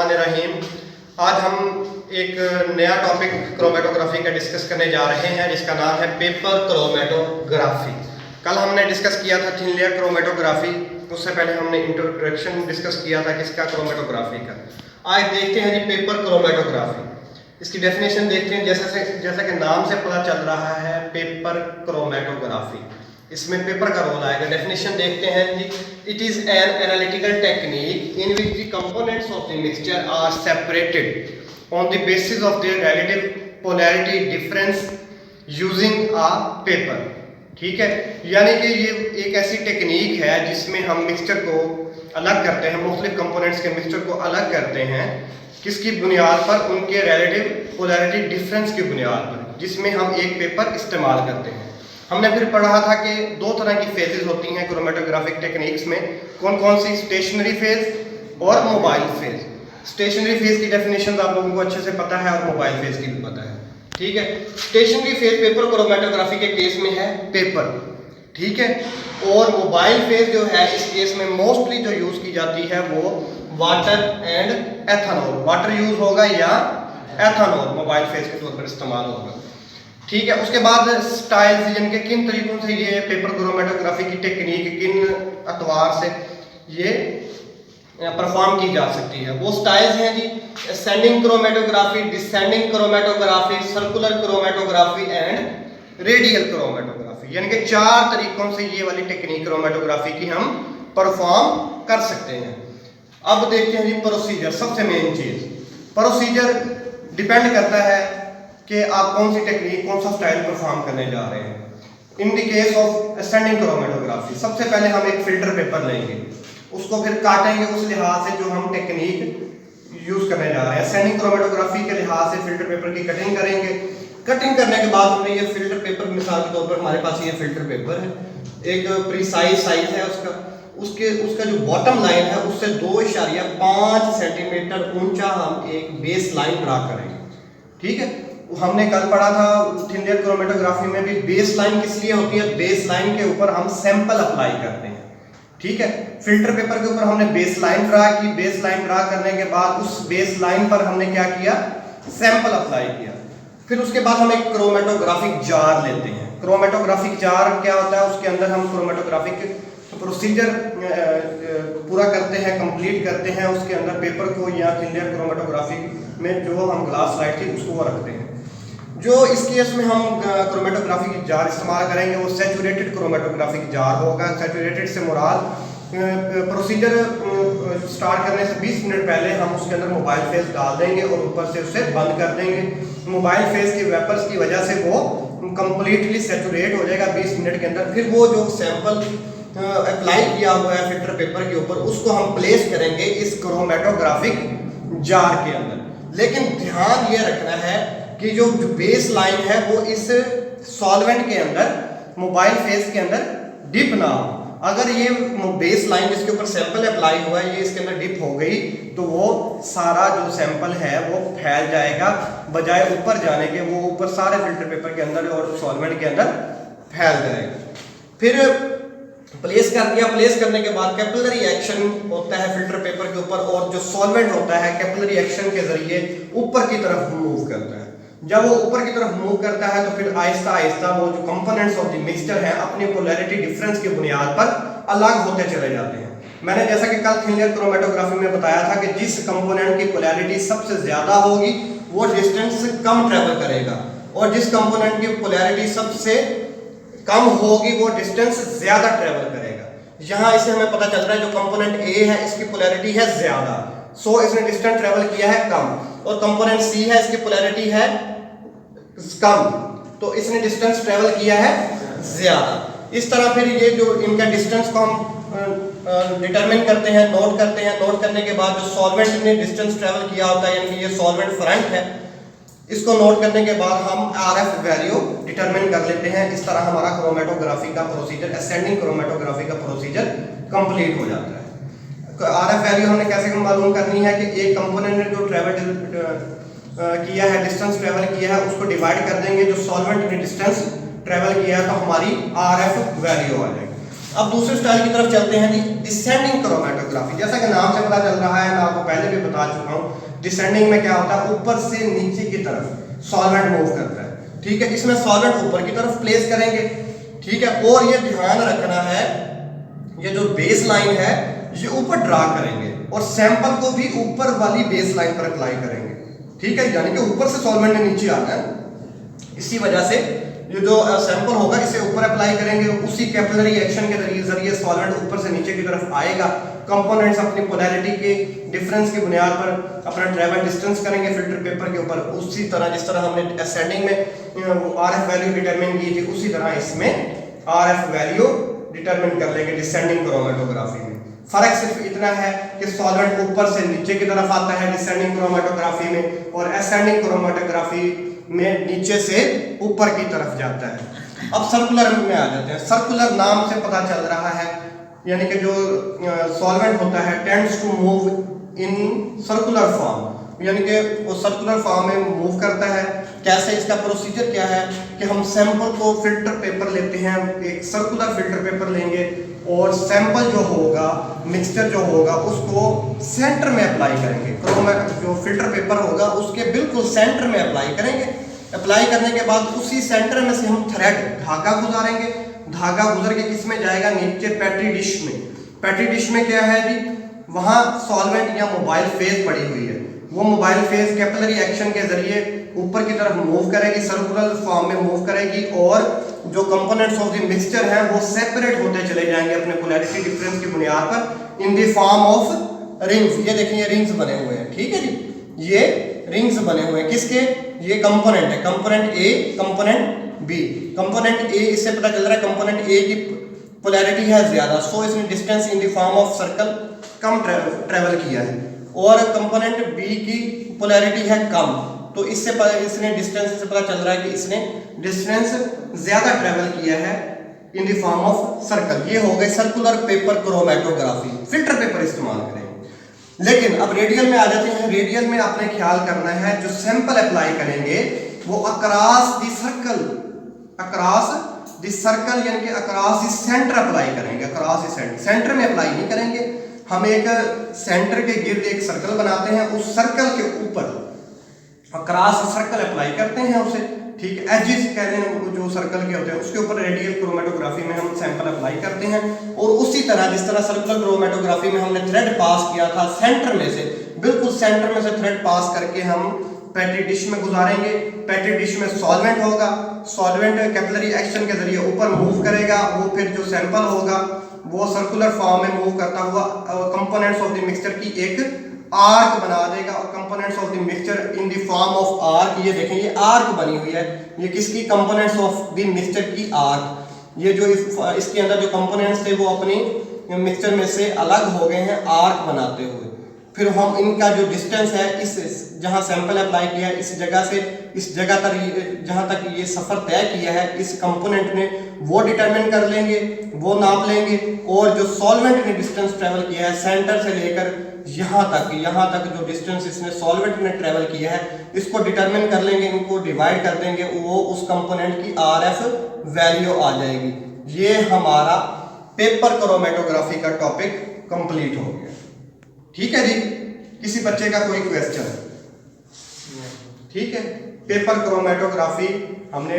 बिस्मिल्लाहिर्रहमानिर्रहीम। आज हम एक नया टॉपिक क्रोमेटोग्राफी का डिस्कस करने जा रहे हैं जिसका नाम है पेपर क्रोमेटोग्राफी। कल हमने डिस्कस किया था थिन लेयर क्रोमेटोग्राफी, उससे पहले हमने इंट्रोडक्शन डिस्कस किया था किसका, क्रोमेटोग्राफी का। आज देखते हैं जी पेपर क्रोमेटोग्राफी। इसकी डेफिनेशन देखते हैं। जैसा कि नाम से पता चल रहा है पेपर क्रोमेटोग्राफी, इसमें पेपर का रोल आएगा। डेफिनेशन देखते हैं जी। It is an analytical technique in which the components of the mixture are separated on the basis of their relative polarity difference using a paper. ठीक है, यानी कि ये एक ऐसी टेक्निक है जिसमें हम मिक्सचर को अलग करते हैं, मुख्तलिफ कंपोनेंट्स के मिक्सचर को अलग करते हैं। किसकी बुनियाद पर? उनके रिलेटिव पोलैरिटी डिफरेंस की बुनियाद पर, जिसमें हम एक पेपर इस्तेमाल करते हैं। हमने फिर पढ़ा था कि दो तरह की फेजेस होती हैं क्रोमेटोग्राफिक टेक्निक्स में। कौन कौन सी? स्टेशनरी फेज और मोबाइल फेज। स्टेशनरी फेज की डेफिनेशन आप लोगों को अच्छे से पता है और मोबाइल फेज की भी पता है। ठीक है, स्टेशनरी फेज पेपर क्रोमेटोग्राफी के केस में है पेपर। ठीक है, और मोबाइल फेज जो है इस केस में मोस्टली जो यूज की जाती है वो water and ethanol. Water use होगा या एथेनॉल मोबाइल फेज के तौर पर इस्तेमाल होगा। ठीक है, उसके बाद स्टाइल्स, यानी कि किन तरीकों से ये पेपर क्रोमेटोग्राफी की टेक्निक किन अतवार से ये परफॉर्म की जा सकती है। वो स्टाइल्स हैं जी, ascending chromatography, descending chromatography, circular chromatography and radial chromatography. यानी कि 4 तरीकों से ये वाली टेक्निक क्रोमेटोग्राफी की हम परफॉर्म कर सकते हैं। अब देखते हैं जी प्रोसीजर। सबसे मेन चीज प्रोसीजर डिपेंड करता है कि आप कौन सी टेक्निक, कौन सा स्टाइल परफॉर्म करने जा रहे हैं। In the case of ascending chromatography सबसे पहले हम एक फिल्टर पेपर लेंगे, उसको फिर काटेंगे उस लिहाज से जो हम टेक्निक यूज करने जा रहे हैं। असेंडिंग क्रोमेटोग्राफी के लिहाज से फिल्टर पेपर की कटिंग करेंगे। कटिंग करने के बाद हमने ये फिल्टर पेपर, मिसाल के तौर पर हमारे पास ये फिल्टर पेपर है, एक प्रिसाइज साइज है उसका जो बॉटम लाइन है उससे 2.5 सेंटीमीटर ऊंचा हम एक बेस लाइन ड्रा करेंगे। ठीक है, हमने कल पढ़ा था थिन लेयर क्रोमेटोग्राफी में भी बेस लाइन किस लिए होती है? बेस लाइन के ऊपर हम सैंपल अप्लाई करते हैं। ठीक है, फिल्टर पेपर के ऊपर हमने बेस लाइन ड्रा की। बेस लाइन ड्रा करने के बाद उस बेस लाइन पर हमने क्या किया? सैंपल अप्लाई किया। फिर उसके बाद हम एक क्रोमेटोग्राफिक जार लेते हैं। क्रोमेटोग्राफिक जार क्या होता है? उसके अंदर हम क्रोमेटोग्राफिक प्रोसीजर पूरा करते हैं, कंप्लीट करते हैं। उसके अंदर पेपर को या थिन लेयर क्रोमेटोग्राफी में जो हम ग्लास स्लाइड थी उसको रखते हैं। जो इस केस में हम क्रोमेटोग्राफी की जार इस्तेमाल करेंगे वो सैचुरेटेड क्रोमेटोग्राफी की जार होगा। सैचुरेटेड से मुराद प्रोसीजर स्टार्ट करने से 20 मिनट पहले हम उसके अंदर मोबाइल फेज डाल देंगे और ऊपर से उसे बंद कर देंगे। मोबाइल फेज की वेपर्स की वजह से वो कंप्लीटली सैचुरेट हो जाएगा 20 मिनट के अंदर। फिर वो जो सैंपल अप्लाई किया हुआ है फिल्टर पेपर के ऊपर उसको हम प्लेस करेंगे इस क्रोमेटोग्राफिक जार के अंदर। लेकिन ध्यान ये रखना है कि जो बेस लाइन है वो इस सॉल्वेंट के अंदर, मोबाइल फेज के अंदर डिप ना हो। अगर ये बेस लाइन जिसके ऊपर सैंपल अप्लाई हुआ है ये इसके अंदर डिप हो गई तो वो सारा जो सैंपल है वो फैल जाएगा, बजाय ऊपर जाने के वो ऊपर सारे फिल्टर पेपर के अंदर और सॉल्वेंट के अंदर फैल जाएगा। फिर प्लेस कर दिया। प्लेस करने के बाद कैपिलरी एक्शन होता है फिल्टर पेपर के ऊपर और जो सॉल्वेंट होता है कैपिलरी एक्शन के जरिए ऊपर की तरफ मूव करता है। जब वो ऊपर की तरफ मूव करता है तो फिर आहिस्ता आहिस्ता वो जो कंपोनेंट्स ऑफ द मिक्सचर हैं अपनी पोलैरिटी डिफरेंस की बुनियाद पर अलग होते चले जाते हैं। मैंने जैसा कि कल थिन लेयर क्रोमेटोग्राफी में बताया था कि जिस कंपोनेंट की पोलैरिटी सबसे ज्यादा होगी वो डिस्टेंस कम ट्रेवल करेगा और जिस कंपोनेंट की पोलैरिटी सबसे कम होगी वो डिस्टेंस ज्यादा ट्रेवल करेगा। यहाँ इसे हमें पता चल रहा है जो कंपोनेंट ए है इसकी पोलैरिटी है ज्यादा, सो इसने डिस्टेंस ट्रेवल किया है कम, और कंपोनेंट सी है इसकी पोलैरिटी है कम, तो इसने डिस्टेंस ट्रेवल किया है ज्यादा। इस तरह फिर ये जो इनका डिस्टेंस को हम डिटरमिन करते हैं, नोट करते हैं। नोट करने के बाद जो सॉल्वेंट ने डिस्टेंस ट्रेवल किया होता है, यानी कि ये सॉल्वेंट फ्रंट है, इसको नोट करने के बाद हम आरएफ वैल्यू डिटरमिन कर लेते हैं। इस तरह हमारा क्रोमेटोग्राफी का प्रोसीजर, असेंडिंग क्रोमेटोग्राफी का प्रोसीजर कंप्लीट हो जाता है। आरएफ वैल्यू हमने कैसे मालूम करनी है कि एक कंपोनेंट ने जो ट्रेवल किया है, डिस्टेंस ट्रेवल किया है, उसको डिवाइड कर देंगे। जो सॉल्वेंट ने डिस्टेंस ट्रेवल किया है तो हमारी आरएफ वैल्यू आ जाएगी। अब दूसरे स्टाइल की तरफ चलते हैं जी, डिसेंडिंग क्रोमेटोग्राफी। जैसा कि नाम से पता चल रहा है, मैं आपको पहले भी बता चुका हूँ, डिसेंडिंग में क्या होता है, ऊपर से नीचे की तरफ सॉल्वेंट मूव करता है। ठीक है, इसमें सॉल्वेंट ऊपर की तरफ प्लेस करेंगे। ठीक है, और ये ध्यान रखना है, ये जो बेस लाइन है ये ऊपर ड्रा करेंगे और सैंपल को भी ऊपर वाली बेस लाइन पर अप्लाई करेंगे। ठीक है, यानी कि ऊपर से सॉल्वेंट नीचे आना है। इसी वजह से ये जो सैंपल होगा इसे ऊपर अप्लाई करेंगे, उसी कैपिलरी एक्शन के जरिए सॉल्वेंट ऊपर से नीचे की तरफ आएगा। कंपोनेंट्स अपनी पोलैरिटी के डिफरेंस की बुनियाद पर अपना ट्रैवल डिस्टेंस करेंगे फिल्टर पेपर के ऊपर। उसी तरह जिस तरह हमने असेंडिंग में आरएफ वैल्यू डिटरमिन की थी, उसी तरह इसमें आरएफ वैल्यू डिटरमिन कर लेंगे डिसेंडिंग क्रोमेटोग्राफी में। फर्क सिर्फ इतना है कि सॉल्वेंट ऊपर से नीचे की तरफ आता है डिसेंडिंग क्रोमेटोग्राफी में, और असेंडिंग क्रोमेटोग्राफी में नीचे से ऊपर की तरफ जाता है। अब सर्कुलर में आ जाते हैं। सर्कुलर नाम से पता चल रहा है, यानी कि जो सॉल्वेंट होता है tends to move in circular form, यानी कि वो सर्कुलर फॉर्म में मूव करता है। कैसे, इसका प्रोसीजर क्या है कि हम सैंपल को फिल्टर पेपर लेते हैं, एक सर्कुलर फिल्टर पेपर लेंगे और सैंपल जो होगा, मिक्सचर जो होगा, उसको सेंटर में अप्लाई करेंगे। जो फिल्टर पेपर होगा उसके बिल्कुल सेंटर में अप्लाई करेंगे। अप्लाई करने के बाद उसी सेंटर में से हम थ्रेड धागा गुजारेंगे। धागा गुजर के किस में जाएगा, नीचे पेट्री डिश में। पेट्री डिश में क्या है जी, वहाँ सॉल्वेंट या मोबाइल फेज पड़ी हुई है। वो मोबाइल फेज कैपिलरी एक्शन के जरिए ऊपर की तरफ मूव करेगी, सर्कुलर फॉर्म में मूव करेगी, और जो कंपोनेंट्स ऑफ द मिक्सचर हैं वो सेपरेट होते चले जाएंगे अपने पोलैरिटी डिफरेंस की बुनियाद पर in the form of rings. ये देखिए, ये रिंग्स बने हुए हैं। ठीक है जी, ये रिंग्स बने हुए हैं किसके, ये कंपोनेंट है, component A, component B. Component A, इससे पता चल रहा है कंपोनेंट ए की पोलैरिटी है ज्यादा, सो इसने distance in the form of circle come travel किया है, और कंपोनेंट बी की पोलैरिटी है कम, तो इसने डिस्टेंस से पता चल रहा है कि इसने डिस्टेंस ज्यादा ट्रेवल किया है in the form of circle. ये हो गए circular paper chromatography, filter paper इस्तेमाल करेंगे। लेकिन अब रेडियल में आ जाते हैं। रेडियल में आपने ख्याल करना है, जो सैंपल अप्लाई करेंगे वो across the circle, across the circle यानी कि अक्रॉस द सेंटर अप्लाई करेंगे। अक्रॉस द सेंटर में अप्लाई नहीं करेंगे। हम एक सेंटर के गिर्द एक सर्कल बनाते हैं, उस सर्कल के ऊपर अक्रॉस सर्कल अप्लाई करते हैं उसे। ठीक है, एजेस कहते हैं जो सर्कल के होते हैं, उसके ऊपर रेडियल क्रोमेटोग्राफी में हम सैंपल अप्लाई करते हैं। और उसी तरह जिस तरह सर्कुलर क्रोमेटोग्राफी में हमने थ्रेड पास किया था सेंटर में से, बिल्कुल सेंटर में से थ्रेड पास करके हम पेट्री डिश में गुजारेंगे। पेट्री डिश में सॉल्वेंट होगा, सॉल्वेंट कैपिलरी एक्शन के जरिए ऊपर मूव करेगा, वो फिर जो सैंपल होगा वो सर्कुलर फॉर्म में मूव करता हुआ कंपोनेंट्स ऑफ द मिक्सचर की एक आर्क बना देगा, और components of the mixture in the form of arc. ये देखें, ये आर्क बनी हुई है, ये किसकी, कंपोनेंट्स ऑफ द मिक्सचर की आर्क। ये जो इसके अंदर जो कंपोनेंट्स थे वो अपने मिक्सचर में से अलग हो गए हैं आर्क बनाते हुए। फिर हम इनका जो डिस्टेंस है, इस जहां सैंपल अप्लाई किया है इस जगह से इस जगह तक जहां तक ये सफर तय किया है इस कंपोनेंट ने, वो डिटरमिन कर लेंगे, वो नाप लेंगे। और जो सॉल्वेंट ने डिस्टेंस ट्रेवल किया है सेंटर से लेकर यहाँ तक जो डिस्टेंस इसने सॉल्वेंट ने ट्रेवल किया है, इसको डिटरमिन कर लेंगे, इनको डिवाइड कर देंगे, वो उस कंपोनेंट की आरएफ वैल्यू आ जाएगी। ये हमारा पेपर क्रोमेटोग्राफी का टॉपिक कंप्लीट हो गया। ठीक है जी, किसी बच्चे का कोई क्वेश्चन? ठीक है, पेपर क्रोमेटोग्राफी हमने